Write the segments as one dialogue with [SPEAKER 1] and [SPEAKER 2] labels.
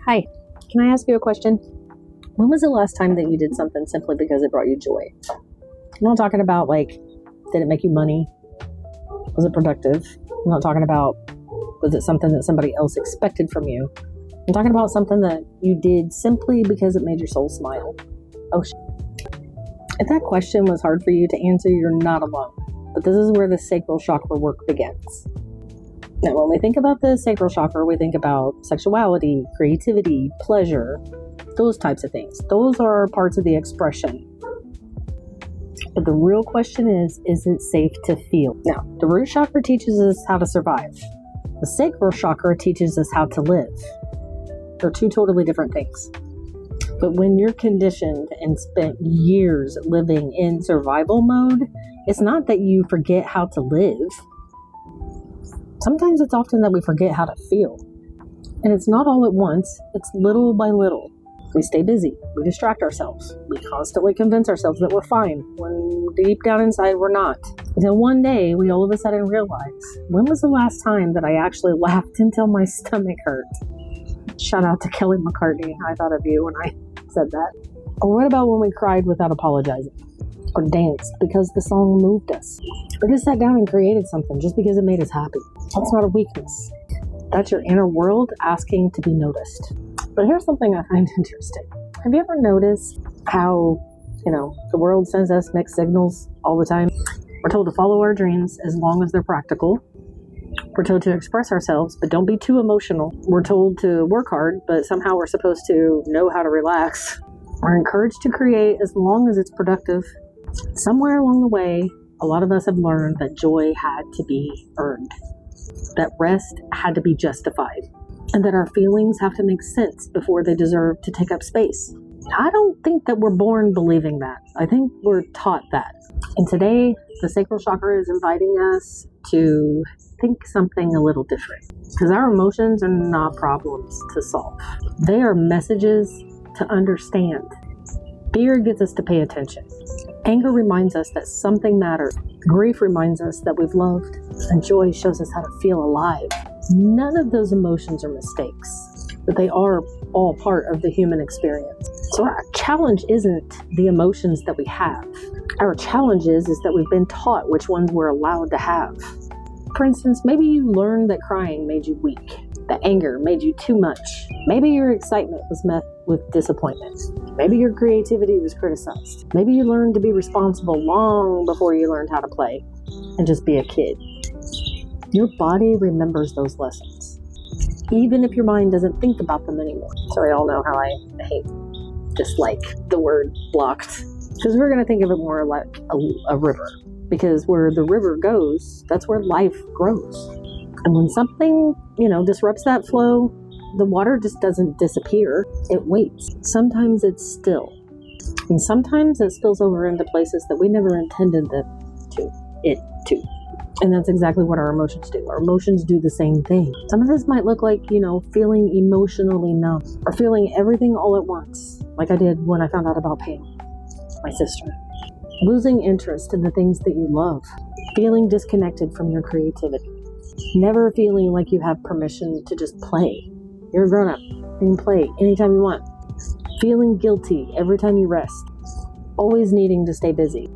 [SPEAKER 1] Hi, can I ask you a question? When was the last time that you did something simply because it brought you joy? I'm not talking about did it make you money? Was it productive? I'm not talking about, was it something that somebody else expected from you? I'm talking about something that you did simply because it made your soul smile. Oh, if that question was hard for you to answer, you're not alone. But this is where the sacral chakra work begins. Now, when we think about the sacral chakra, we think about sexuality, creativity, pleasure, those types of things. Those are parts of the expression. But the real question is it safe to feel? Now, the root chakra teaches us how to survive. The sacral chakra teaches us how to live. They're two totally different things. But when you're conditioned and spent years living in survival mode, it's not that you forget how to live. Sometimes it's often that we forget how to feel. And it's not all at once, it's little by little. We stay busy, we distract ourselves, we constantly convince ourselves that we're fine, when deep down inside we're not. Until one day we all of a sudden realize, when was the last time that I actually laughed until my stomach hurt? Shout out to Kelly McCartney, I thought of you when I said that. Or what about when we cried without apologizing? Or danced because the song moved us? Or just sat down and created something just because it made us happy? That's not a weakness. That's your inner world asking to be noticed. But here's something I find interesting. Have you ever noticed how, the world sends us mixed signals all the time? We're told to follow our dreams as long as they're practical. We're told to express ourselves, but don't be too emotional. We're told to work hard, but somehow we're supposed to know how to relax. We're encouraged to create as long as it's productive. Somewhere along the way, a lot of us have learned that joy had to be earned, that rest had to be justified, and that our feelings have to make sense before they deserve to take up space. I don't think that we're born believing that. I think we're taught that. And today, the sacral chakra is inviting us to think something a little different. Because our emotions are not problems to solve. They are messages to understand. Fear gets us to pay attention. Anger reminds us that something matters. Grief reminds us that we've loved. And joy shows us how to feel alive. None of those emotions are mistakes, but they are all part of the human experience. So our challenge isn't the emotions that we have. Our challenge is that we've been taught which ones we're allowed to have. For instance, maybe you learned that crying made you weak, that anger made you too much. Maybe your excitement was met with disappointment. Maybe your creativity was criticized. Maybe you learned to be responsible long before you learned how to play and just be a kid. Your body remembers those lessons, even if your mind doesn't think about them anymore. So we all know how I dislike the word blocked, because we're going to think of it more like a river, because where the river goes, that's where life grows. And when something, disrupts that flow, the water just doesn't disappear. It waits. Sometimes it's still. And sometimes it spills over into places that we never intended it to. And that's exactly what our emotions do. Our emotions do the same thing. Some of this might look like, feeling emotionally numb or feeling everything all at once, like I did when I found out about Pam, my sister. Losing interest in the things that you love. Feeling disconnected from your creativity. Never feeling like you have permission to just play. You're a grown-up. You can play anytime you want. Feeling guilty every time you rest. Always needing to stay busy.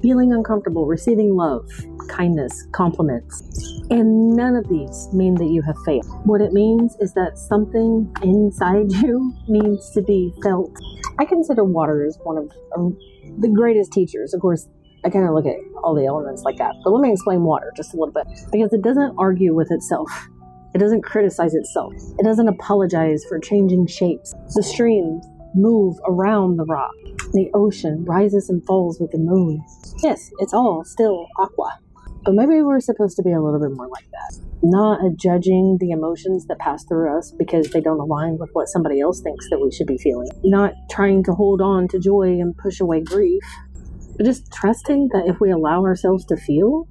[SPEAKER 1] Feeling uncomfortable receiving love, kindness, compliments. And none of these mean that you have failed. What it means is that something inside you needs to be felt. I consider water as one of the greatest teachers. Of course, I kind of look at all the elements like that. But let me explain water just a little bit. Because it doesn't argue with itself. It doesn't criticize itself. It doesn't apologize for changing shapes. The streams move around the rock. The ocean rises and falls with the moon. Yes, it's all still aqua. But maybe we're supposed to be a little bit more like that. Not judging the emotions that pass through us because they don't align with what somebody else thinks that we should be feeling. Not trying to hold on to joy and push away grief. But just trusting that if we allow ourselves to feel,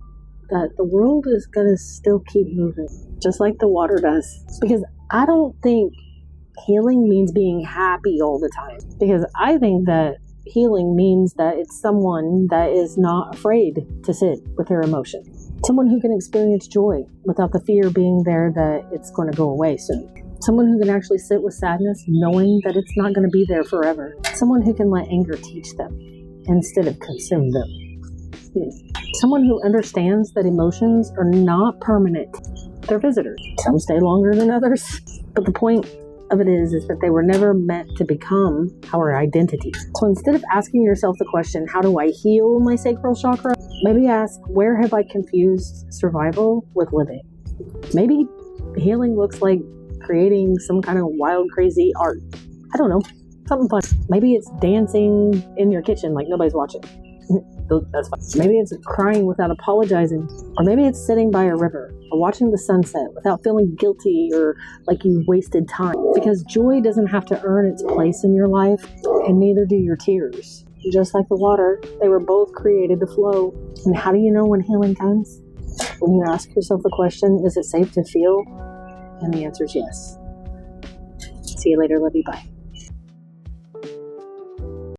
[SPEAKER 1] that the world is going to still keep moving. Just like the water does. Because I don't think healing means being happy all the time. Because I think that healing means that it's someone that is not afraid to sit with their emotions. Someone who can experience joy without the fear being there that it's going to go away soon. Someone who can actually sit with sadness knowing that it's not going to be there forever. Someone who can let anger teach them instead of consume them. Someone who understands that emotions are not permanent. They're visitors. Some stay longer than others. But the point of it is that they were never meant to become our identity. So instead of asking yourself the question, how do I heal my sacral chakra? Maybe ask, where have I confused survival with living? Maybe healing looks like creating some kind of wild, crazy art. I don't know. Something fun. Maybe it's dancing in your kitchen like nobody's watching. That's fine. Maybe it's crying without apologizing. Or maybe it's sitting by a river or watching the sunset without feeling guilty or like you wasted time. Because joy doesn't have to earn its place in your life, and neither do your tears. Just like the water, they were both created to flow. And how do you know when healing comes? When you ask yourself the question, is it safe to feel? And the answer is yes. See you later, love you, bye.